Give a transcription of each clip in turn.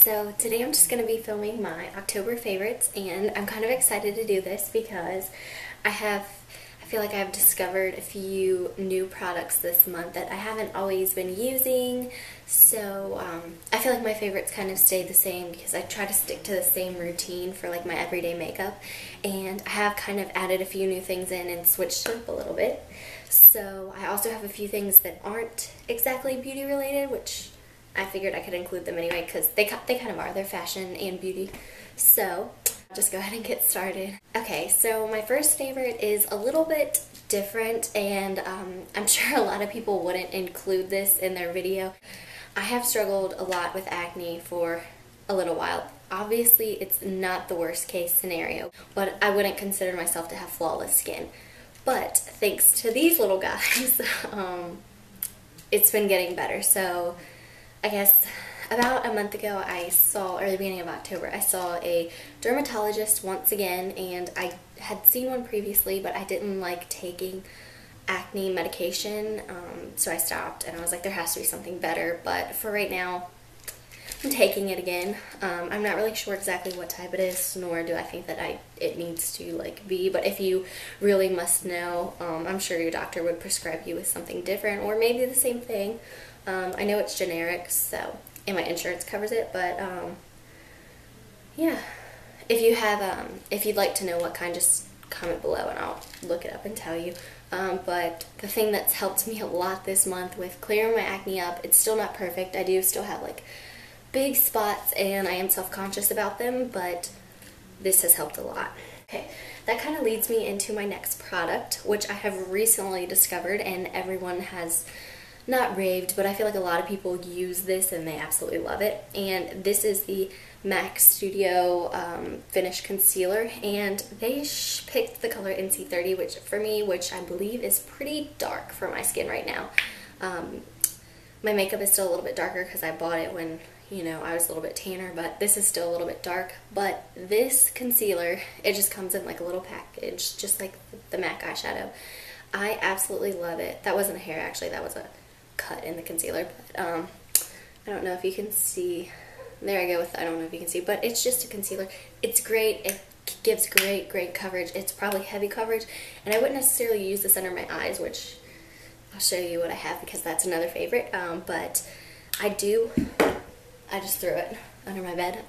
So today I'm just going to be filming my October favorites, and I'm kind of excited to do this because I feel like I've discovered a few new products this month that I haven't always been using. So I feel like my favorites kind of stay the same because I try to stick to the same routine for like my everyday makeup, and I have kind of added a few new things in and switched it up a little bit. So I also have a few things that aren't exactly beauty related, which I figured I could include them anyway because they kind of are. They're fashion and beauty. So just go ahead and get started. Okay, so my first favorite is a little bit different, and I'm sure a lot of people wouldn't include this in their video. I have struggled a lot with acne for a little while. Obviously, it's not the worst case scenario, but I wouldn't consider myself to have flawless skin. But thanks to these little guys, it's been getting better. So I guess about a month ago or the beginning of October, I saw a dermatologist once again, and I had seen one previously, but I didn't like taking acne medication, so I stopped, and I was like, there has to be something better. But for right now, I'm taking it again. I'm not really sure exactly what type it is, nor do I think that it needs to like be, but if you really must know, I'm sure your doctor would prescribe you with something different, or maybe the same thing. I know it's generic, so, and my insurance covers it, but yeah. If you'd like to know what kind, just comment below and I'll look it up and tell you. But the thing that's helped me a lot this month with clearing my acne up, it's still not perfect. I do still have like big spots and I am self-conscious about them, but this has helped a lot. Okay, that kind of leads me into my next product, which I have recently discovered, and everyone has not raved, but I feel like a lot of people use this and they absolutely love it. And this is the MAC Studio Finish Concealer, and they picked the color NC30, which I believe is pretty dark for my skin right now. My makeup is still a little bit darker because I bought it when, you know, I was a little bit tanner, but this is still a little bit dark. But this concealer, it just comes in like a little package, just like the MAC eyeshadow. I absolutely love it. That wasn't a hair, actually, that was a cut in the concealer, but I don't know if you can see. There I go with, I don't know if you can see, but it's just a concealer. It's great. It gives great coverage. It's probably heavy coverage, and I wouldn't necessarily use this under my eyes, which I'll show you what I have because that's another favorite. But I just threw it under my bed.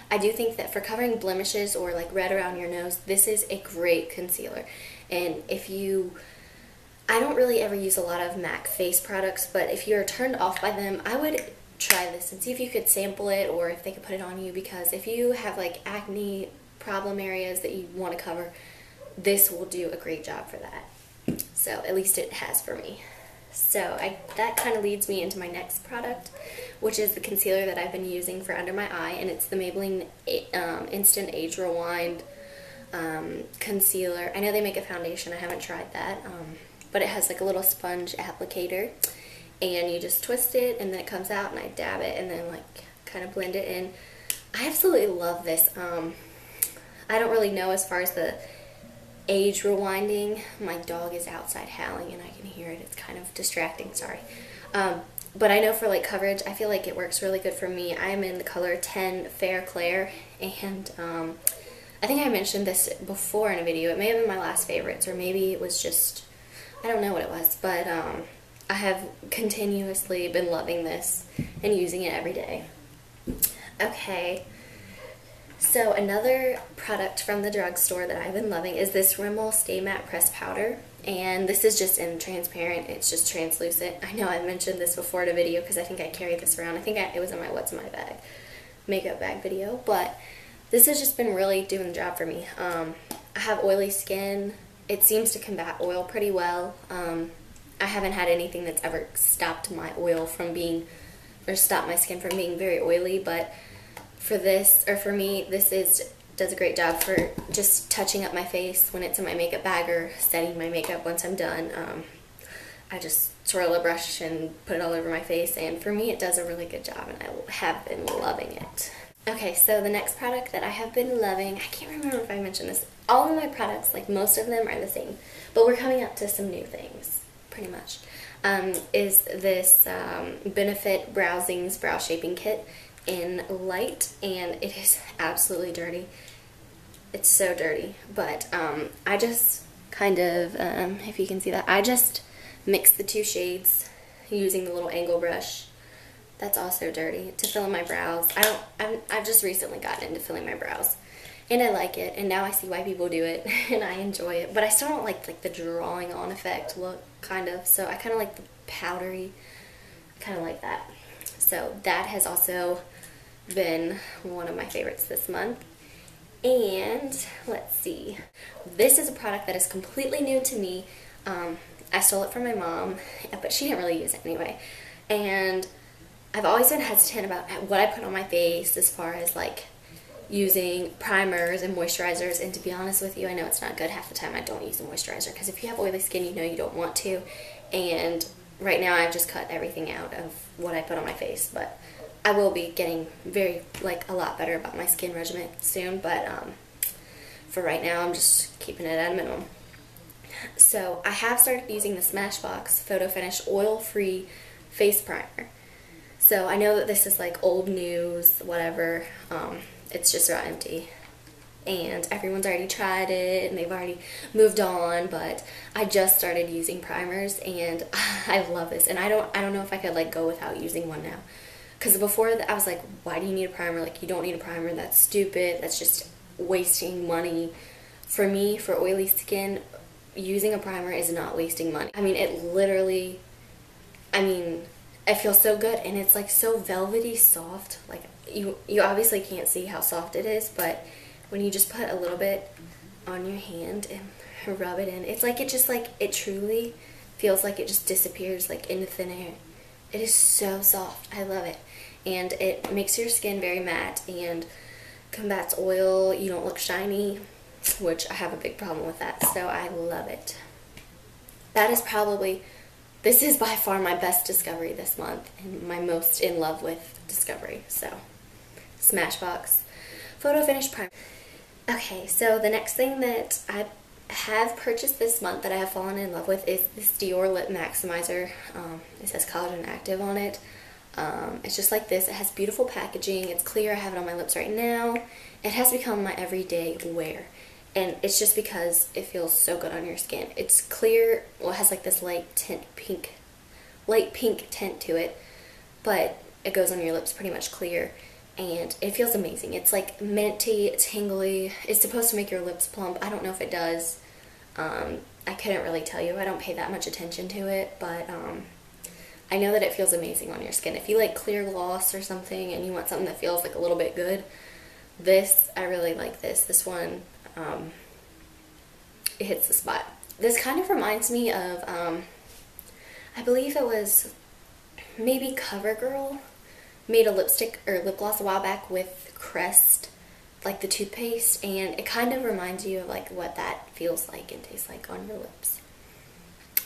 I do think that for covering blemishes or like red around your nose, this is a great concealer. And I don't really ever use a lot of MAC face products, but if you're turned off by them, I would try this and see if you could sample it or if they could put it on you, because if you have like acne problem areas that you want to cover, this will do a great job for that. So at least it has for me. So that kind of leads me into my next product, which is the concealer that I've been using for under my eye, and it's the Maybelline Instant Age Rewind concealer. I know they make a foundation, I haven't tried that. But it has like a little sponge applicator, and you just twist it and then it comes out, and I dab it and then like kind of blend it in. I absolutely love this. I don't really know as far as the age rewinding. My dog is outside howling and I can hear it. It's kind of distracting, sorry. But I know for like coverage, I feel like it works really good for me. I am in the color 10 Fair Clair, and I think I mentioned this before in a video. It may have been my last favorites, or maybe it was just, I don't know what it was, but I have continuously been loving this and using it every day. Okay, so another product from the drugstore that I've been loving is this Rimmel Stay Matte Pressed Powder, and this is just in transparent. It's just translucent. I know I mentioned this before in a video because I think I carried this around. I think it was in my What's in My Bag makeup bag video, but this has just been really doing the job for me. I have oily skin. It seems to combat oil pretty well. I haven't had anything that's ever stopped my oil from being, or stopped my skin from being very oily, but for this, or for me, this does a great job for just touching up my face when it's in my makeup bag or setting my makeup once I'm done. I just swirl a brush and put it all over my face, and for me it does a really good job, and I have been loving it. Okay, so the next product that I have been loving, I can't remember if I mentioned this. All of my products, like most of them, are the same, but we're coming up to some new things, pretty much, is this Benefit Browsings Brow Shaping Kit. in light, and it is absolutely dirty. It's so dirty, but I just kind of, if you can see that, I just mixed the two shades using the little angle brush. That's also dirty, to fill in my brows. I've just recently gotten into filling my brows, and I like it, and now I see why people do it, and I enjoy it, but I still don't like the drawing on effect look, kind of, so I kind of like the powdery, kind of like that. So that has also been one of my favorites this month. And let's see, this is a product that is completely new to me. I stole it from my mom, but she didn't really use it anyway, and I've always been hesitant about what I put on my face as far as like using primers and moisturizers, and to be honest with you, I know it's not good. Half the time I don't use a moisturizer because if you have oily skin, you know you don't want to, and right now I've just cut everything out of what I put on my face, but I will be getting a lot better about my skin regimen soon, but for right now I'm just keeping it at a minimum. So I have started using the Smashbox Photo Finish Oil-Free Face Primer. So I know that this is like old news, whatever, it's just about empty. And everyone's already tried it and they've already moved on, but I just started using primers and I love this. And I don't know if I could like go without using one now. Because before I was like, why do you need a primer? Like, you don't need a primer, that's stupid, that's just wasting money. For me, for oily skin, using a primer is not wasting money. I mean, it literally, it feels so good, and it's like so velvety soft. Like, you obviously can't see how soft it is, but when you just put a little bit on your hand and rub it in, it's like it truly feels like it just disappears like into thin air. It is so soft. I love it. And it makes your skin very matte and combats oil. You don't look shiny, which I have a big problem with that, so I love it. This is by far my best discovery this month and my most in love with discovery. So, Smashbox Photo Finish Primer. Okay, so the next thing that I have purchased this month that I have fallen in love with is this Dior Lip Maximizer. It says Collagen Active on it. It's just like this. It has beautiful packaging. It's clear. I have it on my lips right now. It has become my everyday wear. And it's just because it feels so good on your skin. It's clear. Well, it has like this light pink tint to it. But it goes on your lips pretty much clear. And it feels amazing. It's like minty, tingly. It's supposed to make your lips plump. I don't know if it does. I couldn't really tell you. I don't pay that much attention to it, but I know that it feels amazing on your skin. If you like clear gloss or something and you want something that feels like a little bit good, I really like this. This one, it hits the spot. This kind of reminds me of, I believe it was maybe CoverGirl made a lipstick or lip gloss a while back with Crest, like the toothpaste, and it kind of reminds you of like what that feels like and tastes like on your lips.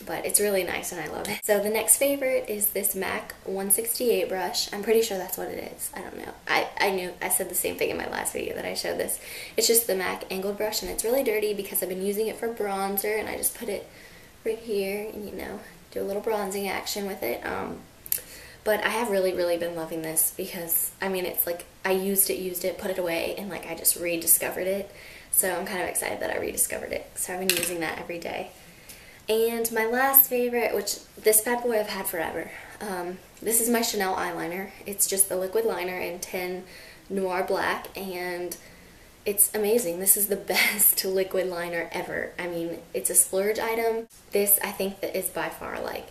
But it's really nice and I love it. So the next favorite is this MAC 168 brush. I'm pretty sure that's what it is. I don't know. I said the same thing in my last video that I showed this. It's just the MAC angled brush, and it's really dirty because I've been using it for bronzer, and I just put it right here and, you know, do a little bronzing action with it. But I have really been loving this because, I mean, it's like I used it, put it away, and like I just rediscovered it. So I'm kind of excited that I rediscovered it. So I've been using that every day. And my last favorite, which this bad boy I've had forever, this is my Chanel eyeliner. It's just the liquid liner in 10 Noir Black, and it's amazing. This is the best liquid liner ever. I mean, it's a splurge item. This, I think, that is by far like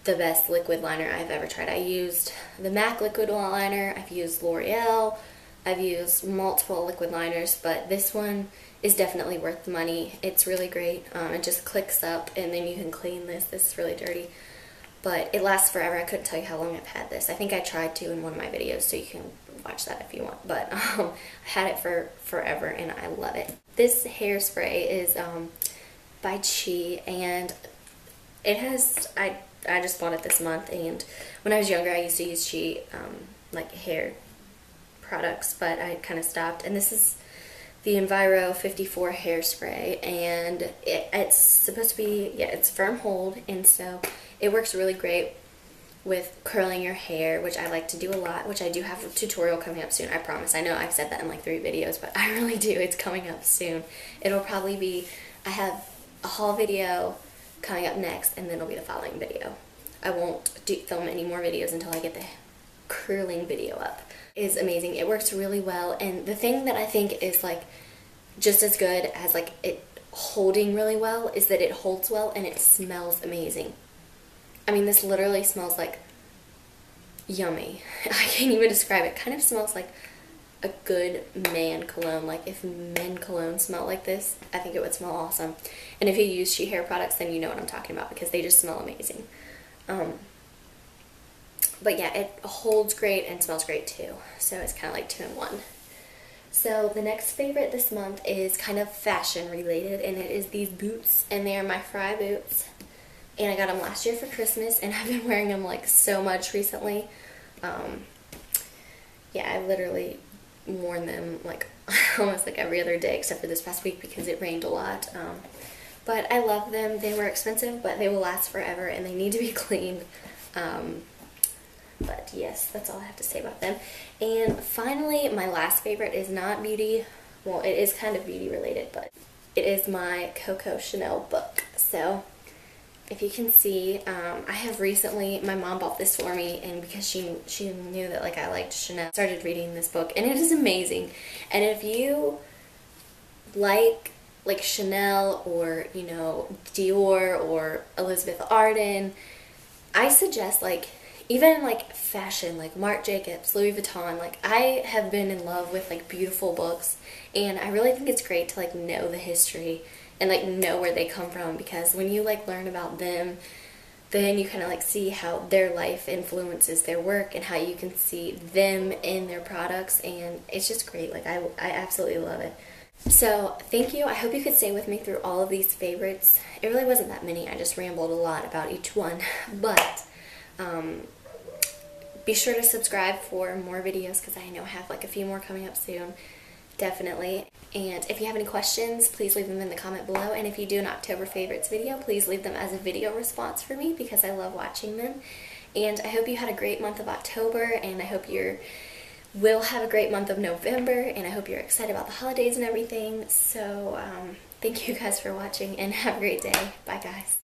the best liquid liner I've ever tried. I used the MAC liquid liner, I've used L'Oreal, I've used multiple liquid liners, but this one is definitely worth the money. It's really great. It just clicks up and then you can clean this. This is really dirty, but it lasts forever. I couldn't tell you how long I've had this. I think I tried to in one of my videos, so you can watch that if you want, but I had it for forever and I love it. This hairspray is by Chi, and it has, I just bought it this month, and when I was younger I used to use Chi like hair products, but I kind of stopped. And this is the Enviro 54 hairspray, and it's supposed to be, yeah, it's firm hold, and so it works really great with curling your hair, which I like to do a lot, which I do have a tutorial coming up soon, I promise. I know I've said that in like 3 videos, but I really do. It's coming up soon. It'll probably be, I have a haul video coming up next, and then it'll be the following video. I won't film any more videos until I get the curling video up. It is amazing. It works really well, and the thing that I think is like just as good as like it holding really well is that it holds well and it smells amazing. I mean, this literally smells like yummy. I can't even describe it. It kind of smells like a good man cologne. Like if men cologne smelled like this, I think it would smell awesome. And if you use She hair products, then you know what I'm talking about because they just smell amazing. But yeah, it holds great and smells great too. So it's kind of like 2 in 1. So the next favorite this month is kind of fashion related, and it is these boots, and they are my Fry boots. And I got them last year for Christmas, and I've been wearing them like so much recently. Yeah, I've literally worn them like almost like every other day except for this past week because it rained a lot. But I love them. They were expensive, but they will last forever, and they need to be cleaned. But yes, that's all I have to say about them. And finally, my last favorite is not beauty. Well, it is kind of beauty related, but it is my Coco Chanel book. So if you can see, I have recently, my mom bought this for me, and because she knew that like I liked Chanel, I started reading this book, and it is amazing. And if you like Chanel or, you know, Dior or Elizabeth Arden, I suggest like even like fashion, like Marc Jacobs, Louis Vuitton. Like I have been in love with like beautiful books, and I really think it's great to like know the history and like know where they come from, because when you like learn about them, then you kind of like see how their life influences their work and how you can see them in their products, and it's just great. Like I absolutely love it. So thank you. I hope you could stay with me through all of these favorites. It really wasn't that many. I just rambled a lot about each one, but be sure to subscribe for more videos because I know I have like a few more coming up soon. Definitely. And if you have any questions, please leave them in the comment below. And if you do an October favorites video, please leave them as a video response for me because I love watching them. And I hope you had a great month of October, and I hope you will have a great month of November, and I hope you're excited about the holidays and everything. So thank you guys for watching, and have a great day. Bye guys.